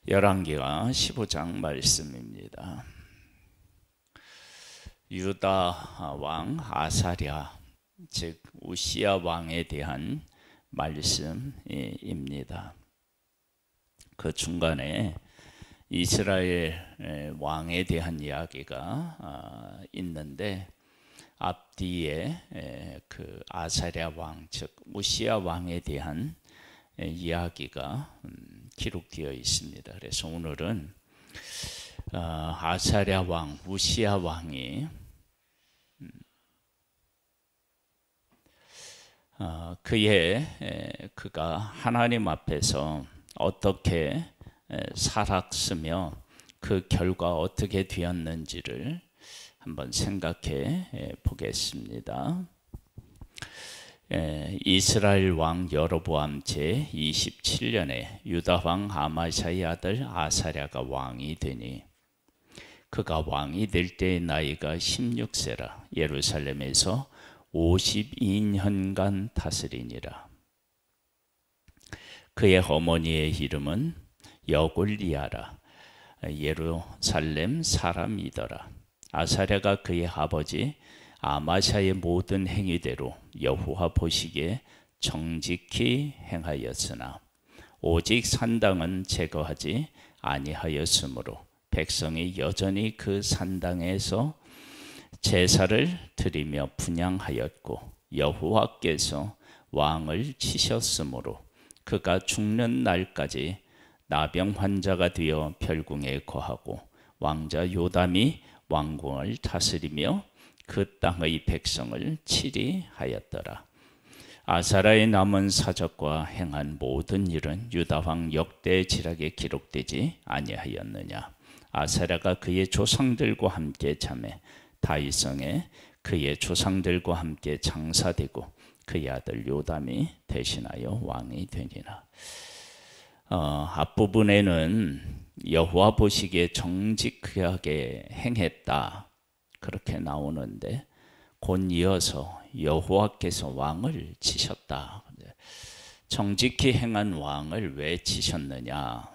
열왕기하 15장 말씀입니다. 유다 왕 아사랴, 즉 우시야 왕에 대한 말씀입니다. 그 중간에 이스라엘 왕에 대한 이야기가 있는데 앞뒤에 그 아사랴 왕, 즉 우시야 왕에 대한 이야기가 기록되어 있습니다. 그래서 오늘은 아사랴 왕, 우시야 왕이 그가 하나님 앞에서 어떻게 살았으며 그 결과 어떻게 되었는지를 한번 생각해 보겠습니다. 이스라엘 왕 여로보암 제 27년에 유다 왕 아마샤의 아들 아사랴가 왕이 되니 그가 왕이 될 때의 나이가 16세라. 예루살렘에서 52년간 다스리니라. 그의 어머니의 이름은 여골리아라. 예루살렘 사람이더라. 아사랴가 그의 아버지 아마샤의 모든 행위대로 여호와 보시기에 정직히 행하였으나 오직 산당은 제거하지 아니하였으므로 백성이 여전히 그 산당에서 제사를 드리며 분향하였고 여호와께서 왕을 치셨으므로 그가 죽는 날까지 나병 환자가 되어 별궁에 거하고 왕자 요담이 왕궁을 다스리며 그 땅의 백성을 치리하였더라. 아사랴의 남은 사적과 행한 모든 일은 유다왕 역대지략에 기록되지 아니하였느냐. 아사랴가 그의 조상들과 함께 잠에 다윗성에 그의 조상들과 함께 장사되고 그의 아들 요담이 대신하여 왕이 되니라. 앞부분에는 여호와 보시기에 정직하게 행했다 그렇게 나오는데 곧 이어서 여호와께서 왕을 치셨다. 정직히 행한 왕을 왜 치셨느냐?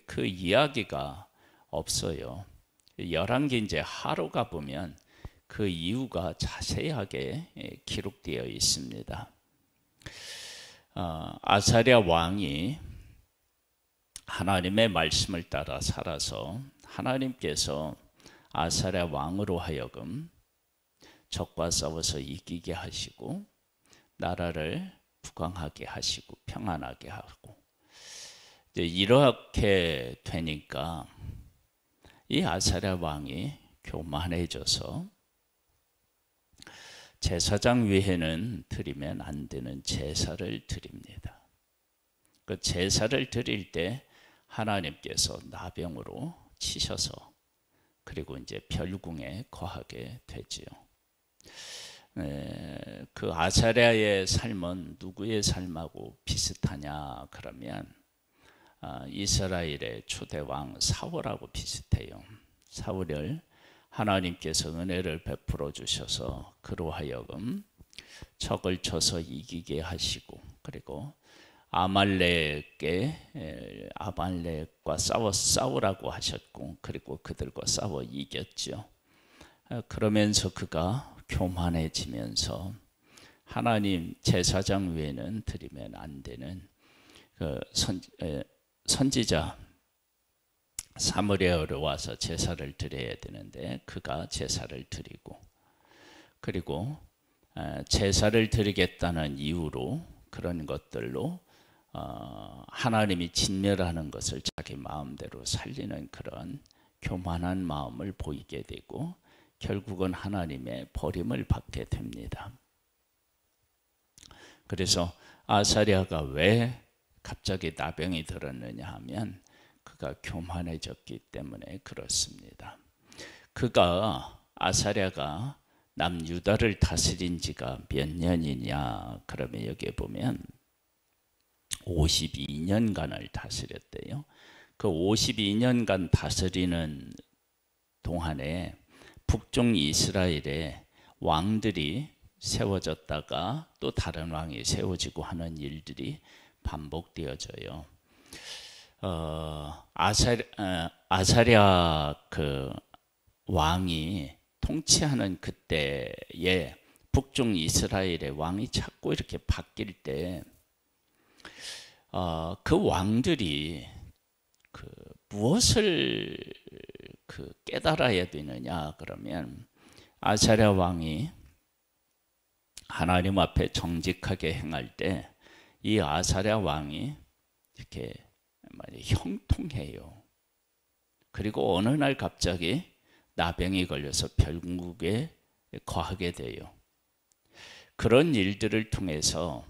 그 이야기가 없어요. 열왕기 이제 하루가 보면 그 이유가 자세하게 기록되어 있습니다. 아사랴 왕이 하나님의 말씀을 따라 살아서 하나님께서 아사랴 왕으로 하여금 적과 싸워서 이기게 하시고 나라를 부강하게 하시고 평안하게 하고 이렇게 되니까 이 아사랴 왕이 교만해져서 제사장 외에는 드리면 안 되는 제사를 드립니다. 그 제사를 드릴 때 하나님께서 나병으로 치셔서 그리고 이제 별궁에 거하게 되지요. 그 아사랴의 삶은 누구의 삶하고 비슷하냐 그러면 이스라엘의 초대왕 사울하고 비슷해요. 사울을 하나님께서 은혜를 베풀어 주셔서 그로 하여금 적을 쳐서 이기게 하시고 그리고 아말렉과 싸우라고 하셨고 그리고 그들과 싸워 이겼죠. 그러면서 그가 교만해지면서 하나님 제사장 외에는 드리면 안 되는 그 선지자 사무엘로 와서 제사를 드려야 되는데 그가 제사를 드리고 그리고 제사를 드리겠다는 이유로 그런 것들로 하나님이 진멸하는 것을 자기 마음대로 살리는 그런 교만한 마음을 보이게 되고 결국은 하나님의 버림을 받게 됩니다. 그래서 아사랴가 왜 갑자기 나병이 들었느냐 하면 그가 교만해졌기 때문에 그렇습니다. 아사랴가 남유다를 다스린 지가 몇 년이냐 그러면 여기에 보면 52년간을 다스렸대요. 그 52년간 다스리는 동안에 북쪽 이스라엘에 왕들이 세워졌다가 또 다른 왕이 세워지고 하는 일들이 반복되어져요. 아사랴 그 왕이 통치하는 그때에 북중 이스라엘의 왕이 자꾸 이렇게 바뀔 때 그 왕들이 그 무엇을 그 깨달아야 되느냐 그러면 아사랴 왕이 하나님 앞에 정직하게 행할 때 이 아사랴 왕이 이렇게 형통해요. 그리고 어느 날 갑자기 나병이 걸려서 별궁국에 거하게 돼요. 그런 일들을 통해서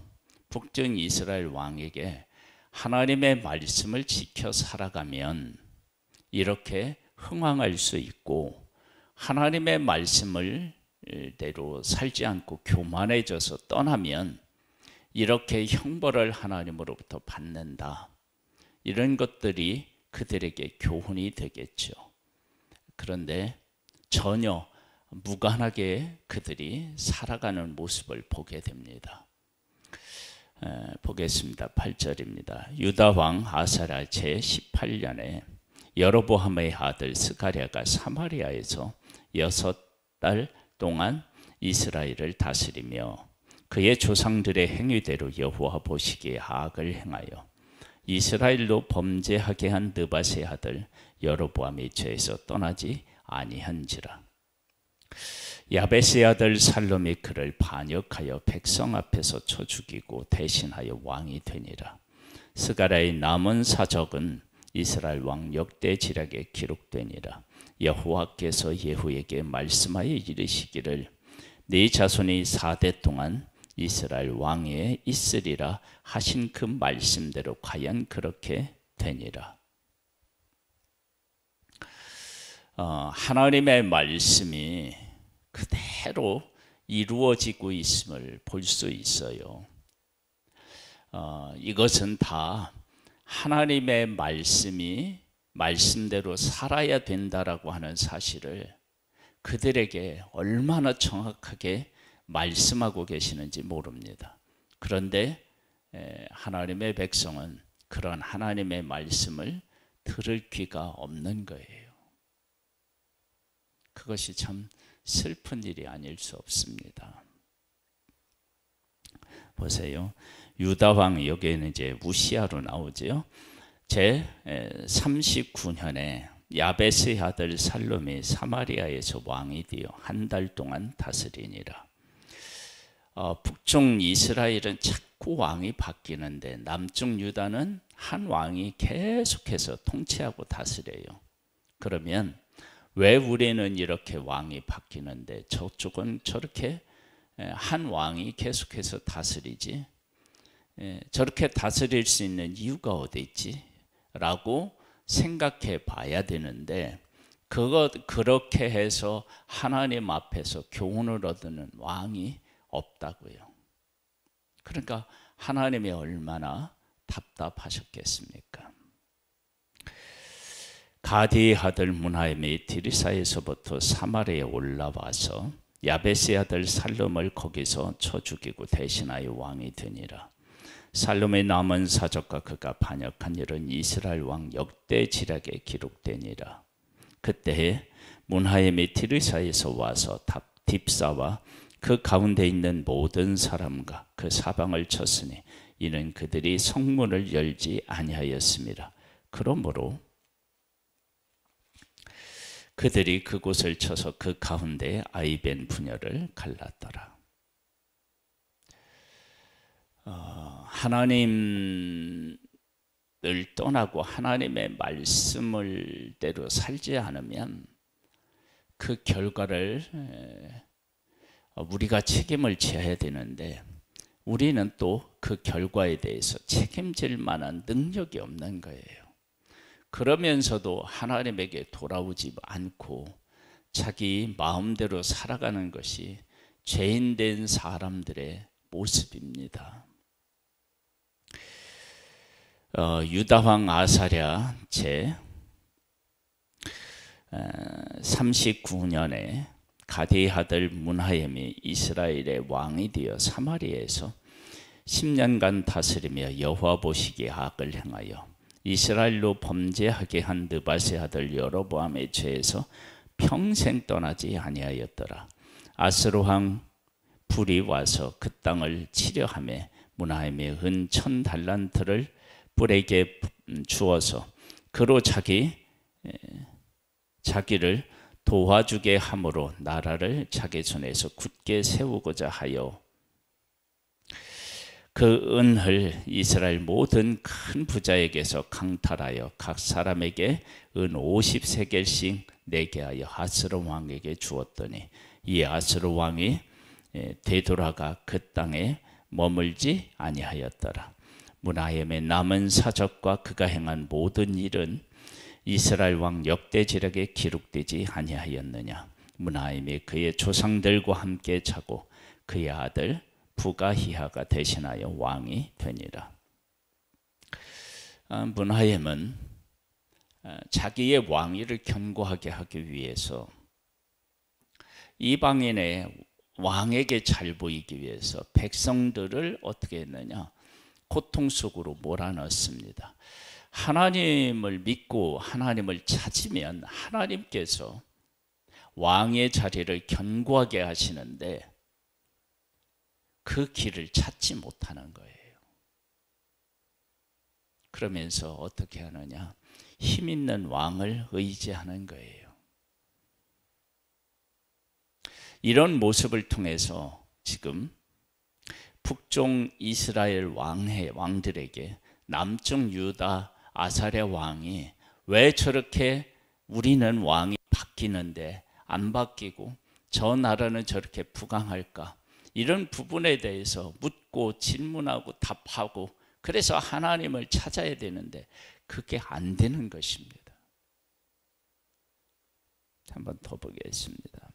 북중 이스라엘 왕에게 하나님의 말씀을 지켜 살아가면 이렇게 흥왕할 수 있고, 하나님의 말씀을 대로 살지 않고 교만해져서 떠나면 이렇게 형벌을 하나님으로부터 받는다. 이런 것들이 그들에게 교훈이 되겠죠. 그런데 전혀 무관하게 그들이 살아가는 모습을 보게 됩니다. 보겠습니다. 8절입니다. 유다 왕 아사랴 제18년에 여로보암의 아들 스가랴가 사마리아에서 6달 동안 이스라엘을 다스리며 그의 조상들의 행위대로 여호와 보시기에 악을 행하여 이스라엘로 범죄하게 한 느밧의 아들 여로보암의 죄에서 떠나지 아니한지라. 야베스의 아들 살롬이 그를 반역하여 백성 앞에서 쳐 죽이고 대신하여 왕이 되니라. 스가랴의 남은 사적은 이스라엘 왕 역대지략에 기록되니라. 여호와께서 예후에게 말씀하여 이르시기를 네 자손이 4대 동안 이스라엘 왕위에 있으리라 하신 그 말씀대로 과연 그렇게 되니라. 하나님의 말씀이 그대로 이루어지고 있음을 볼 수 있어요. 이것은 다 하나님의 말씀이 말씀대로 살아야 된다라고 하는 사실을 그들에게 얼마나 정확하게 말씀하고 계시는지 모릅니다. 그런데 하나님의 백성은 그런 하나님의 말씀을 들을 귀가 없는 거예요. 그것이 참 슬픈 일이 아닐 수 없습니다. 보세요. 유다 왕, 여기에는 이제 우시아로 나오죠. 제 39년에 야베스의 아들 살롬이 사마리아에서 왕이 되어 한 달 동안 다스리니라. 북중 이스라엘은 자꾸 왕이 바뀌는데 남중 유다는 한 왕이 계속해서 통치하고 다스려요. 그러면 왜 우리는 이렇게 왕이 바뀌는데 저쪽은 저렇게 한 왕이 계속해서 다스리지? 저렇게 다스릴 수 있는 이유가 어디 있지? 라고 생각해 봐야 되는데 그렇게 해서 하나님 앞에서 교훈을 얻는 왕이 없다고요. 그러니까 하나님이 얼마나 답답하셨겠습니까? 가디의 아들 문하임이 디리사에서부터 사마리아에 올라와서 야베스의 아들 살롬을 거기서 쳐 죽이고 대신하여 왕이 되니라. 살롬의 남은 사적과 그가 반역한 일은 이스라엘 왕 역대지략에 기록되니라. 그때에 문하임이 디리사에서 와서 딥사와 그 가운데 있는 모든 사람과 그 사방을 쳤으니 이는 그들이 성문을 열지 아니하였습니다. 그러므로 그들이 그곳을 쳐서 그 가운데에 아이벤 분야를 갈랐더라. 하나님을 떠나고 하나님의 말씀을 대로 살지 않으면 그 결과를 우리가 책임을 져야 되는데 우리는 또 그 결과에 대해서 책임질 만한 능력이 없는 거예요. 그러면서도 하나님에게 돌아오지 않고 자기 마음대로 살아가는 것이 죄인된 사람들의 모습입니다. 유다왕 아사랴 제 39년에 가디의 아들 문하임이 이스라엘의 왕이 되어 사마리아에서 10년간 다스리며 여호와 보시기에 악을 행하여 이스라엘로 범죄하게 한 느밧의 아들 여로보암의 죄에서 평생 떠나지 아니하였더라. 아스로 왕 불이 와서 그 땅을 치려하며 므나헴의 은 1000달란트를 뿔에게 주어서 그로 자기를 도와주게 함으로 나라를 자기 손에서 굳게 세우고자 하여 그 은을 이스라엘 모든 큰 부자에게서 강탈하여 각 사람에게 은 50세겔씩 내게 하여 아스로 왕에게 주었더니 이 아스로 왕이 되돌아가 그 땅에 머물지 아니하였더라. 므나헴의 남은 사적과 그가 행한 모든 일은 이스라엘 왕 역대지략에 기록되지 아니하였느냐. 므나헴이 그의 조상들과 함께 자고 그의 아들 부가히야가 대신하여 왕이 되니라. 므나헴은 자기의 왕위를 견고하게 하기 위해서 이방인의 왕에게 잘 보이기 위해서 백성들을 어떻게 했느냐? 고통 속으로 몰아넣습니다. 하나님을 믿고 하나님을 찾으면 하나님께서 왕의 자리를 견고하게 하시는데 그 길을 찾지 못하는 거예요. 그러면서 어떻게 하느냐? 힘 있는 왕을 의지하는 거예요. 이런 모습을 통해서 지금 북쪽 이스라엘 왕들에게 남쪽 유다 아사랴 왕이 왜 저렇게 우리는 왕이 바뀌는데 안 바뀌고 저 나라는 저렇게 부강할까? 이런 부분에 대해서 묻고 질문하고 답하고 그래서 하나님을 찾아야 되는데 그게 안 되는 것입니다. 한번 더 보겠습니다.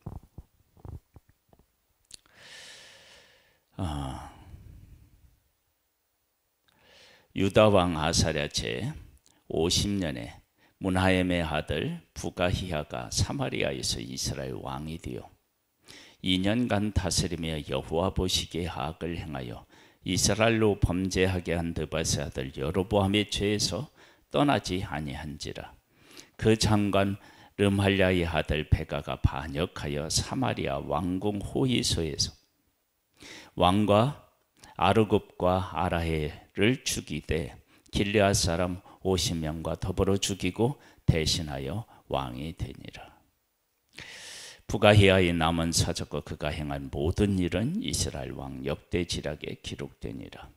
유다 왕 아사랴 제 50년에 므나헴의 아들 부가히야가 사마리아에서 이스라엘 왕이 되어 2년간 다스리며 여호와 보시기에 악을 행하여 이스라엘로 범죄하게 한 느밧의 아들 여로보암의 죄에서 떠나지 아니한지라. 그 장관 르말랴의 아들 베가가 반역하여 사마리아 왕궁 호위소에서 왕과 아르곱과 아라헬을 죽이되 길르앗 사람 50명과 더불어 죽이고 대신하여 왕이 되니라. 부가히야의 남은 사적과 그가 행한 모든 일은 이스라엘 왕 역대지략에 기록되니라.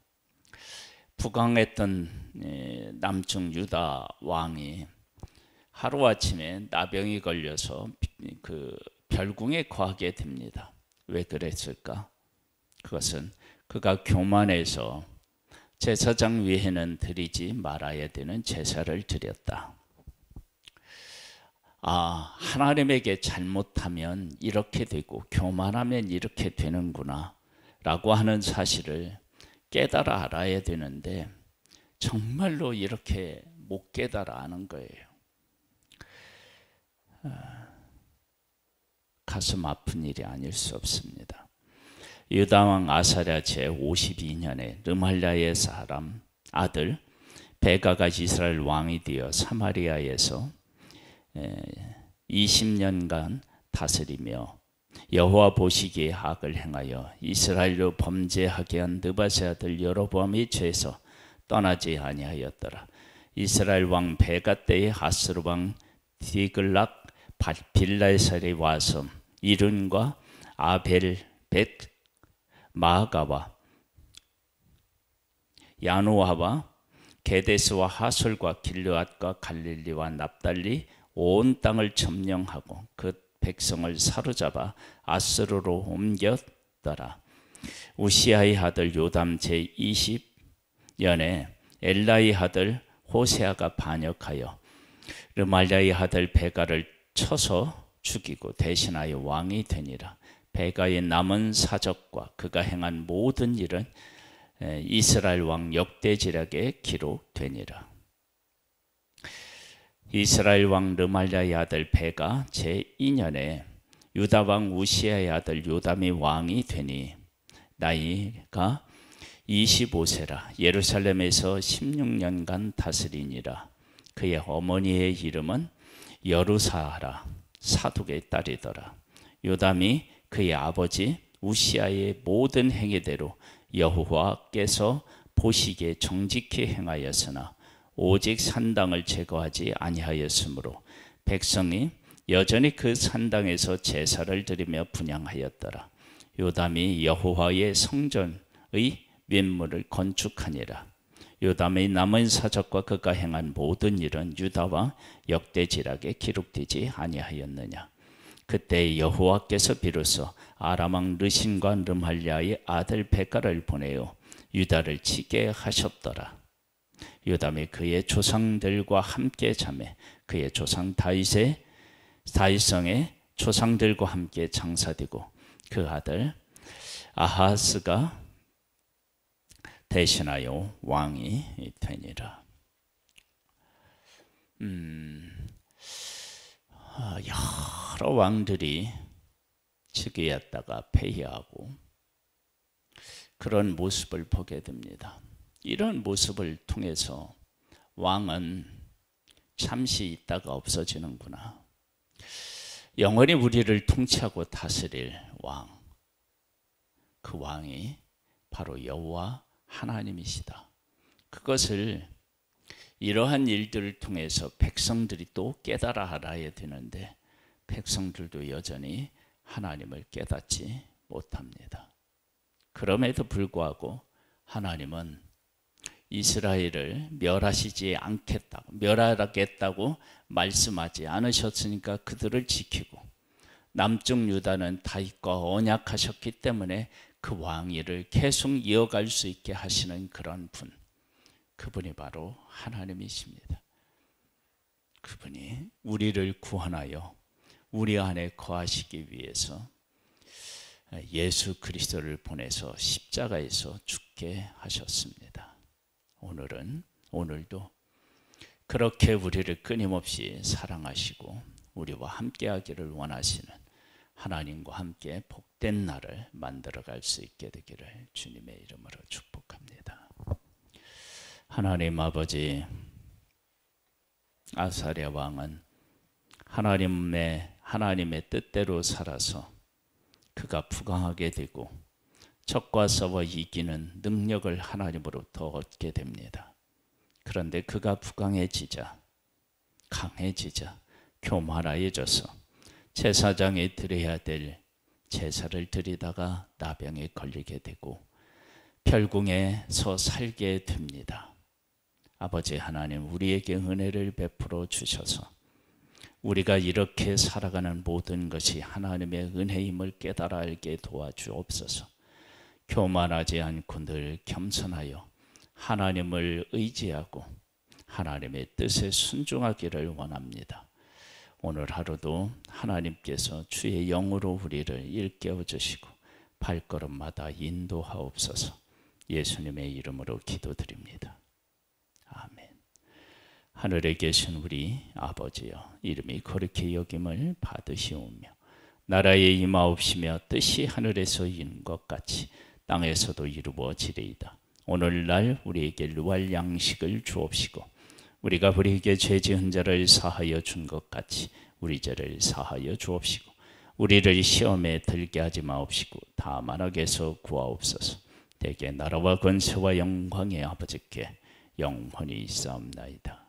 부강했던 남쪽 유다 왕이 하루아침에 나병이 걸려서 그 별궁에 거하게 됩니다. 왜 그랬을까? 그것은 그가 교만해서 제사장 위에는 드리지 말아야 되는 제사를 드렸다. 하나님에게 잘못하면 이렇게 되고 교만하면 이렇게 되는구나 라고 하는 사실을 깨달아 알아야 되는데 정말로 이렇게 못 깨달아 아는 거예요. 가슴 아픈 일이 아닐 수 없습니다. 유다왕 아사랴 제 52년에 르말랴의 사람 아들 베가가 이스라엘 왕이 되어 사마리아에서 20년간 다스리며 여호와 보시기에 악을 행하여 이스라엘로 범죄하게 한 느밧의 아들 여로보암의 죄에서 떠나지 아니하였더라. 이스라엘 왕 베가 때에 아스루 왕 디글락 빌라에살이 와서 이른과 아벨 벳 마아가와 야노아와 게데스와 하솔과 길르앗과 갈릴리와 납달리 온 땅을 점령하고 그 백성을 사로잡아 아스루로 옮겼더라. 우시아의 아들 요담 제20년에 엘라의 아들 호세아가 반역하여 르말랴의 아들 베가를 쳐서 죽이고 대신하여 왕이 되니라. 베가의 남은 사적과 그가 행한 모든 일은 이스라엘 왕 역대지략에 기록되니라. 이스라엘 왕 르말랴의 아들 베가 제2년에 유다 왕 우시아의 아들 요담이 왕이 되니 나이가 25세라 예루살렘에서 16년간 다스리니라. 그의 어머니의 이름은 여루사라 사독의 딸이더라. 요담이 그의 아버지 우시아의 모든 행위대로 여호와께서 보시기에 정직히 행하였으나 오직 산당을 제거하지 아니하였으므로 백성이 여전히 그 산당에서 제사를 드리며 분향하였더라. 요담이 여호와의 성전의 면물을 건축하니라. 요담의 남은 사적과 그가 행한 모든 일은 유다와 역대지락에 기록되지 아니하였느냐. 그때 여호와께서 비로소 아람 왕 르신과 르말랴의 아들 베가를 보내어 유다를 치게 하셨더라. 요담이 그의 조상들과 함께 자매 그의 조상 다윗성의 조상들과 함께 장사되고 그 아들 아하스가 대신하여 왕이 되니라. 여러 왕들이 즉위했다가 폐위하고 그런 모습을 보게 됩니다. 이런 모습을 통해서 왕은 잠시 있다가 없어지는구나. 영원히 우리를 통치하고 다스릴 왕, 그 왕이 바로 여호와 하나님이시다. 그것을 이러한 일들을 통해서 백성들이 또 깨달아 알아야 되는데 백성들도 여전히 하나님을 깨닫지 못합니다. 그럼에도 불구하고 하나님은 이스라엘을 멸하겠다고 말씀하지 않으셨으니까 그들을 지키고 남쪽 유다는 다윗과 언약하셨기 때문에 그 왕위를 계속 이어갈 수 있게 하시는 그런 분, 그분이 바로 하나님이십니다. 그분이 우리를 구원하여 우리 안에 거하시기 위해서 예수 그리스도를 보내서 십자가에서 죽게 하셨습니다. 오늘도 그렇게 우리를 끊임없이 사랑하시고 우리와 함께하기를 원하시는 하나님과 함께 복된 날을 만들어갈 수 있게 되기를 주님의 이름으로 축복합니다. 하나님 아버지, 아사랴 왕은 하나님의 뜻대로 살아서 그가 부강하게 되고 적과 싸워 이기는 능력을 하나님으로부터 얻게 됩니다. 그런데 그가 부강해지자, 강해지자, 교만해져서 제사장이 드려야 될 제사를 드리다가 나병에 걸리게 되고 별궁에서 살게 됩니다. 아버지 하나님, 우리에게 은혜를 베풀어 주셔서 우리가 이렇게 살아가는 모든 것이 하나님의 은혜임을 깨달아 알게 도와주옵소서. 교만하지 않고 늘 겸손하여 하나님을 의지하고 하나님의 뜻에 순종하기를 원합니다. 오늘 하루도 하나님께서 주의 영으로 우리를 일깨워 주시고 발걸음마다 인도하옵소서. 예수님의 이름으로 기도드립니다. 아멘. 하늘에 계신 우리 아버지여, 이름이 거룩히 여김을 받으시오며 나라의 임하옵시며 뜻이 하늘에서 이룬 것 같이 땅에서도 이루어지리이다. 오늘날 우리에게 루알 양식을 주옵시고 우리가 우리에게 죄 지은 자를 사하여 준 것 같이 우리 죄를 사하여 주옵시고 우리를 시험에 들게 하지 마옵시고 다만 악에서 구하옵소서. 대개 나라와 권세와 영광의 아버지께 영원히 있사옵나이다.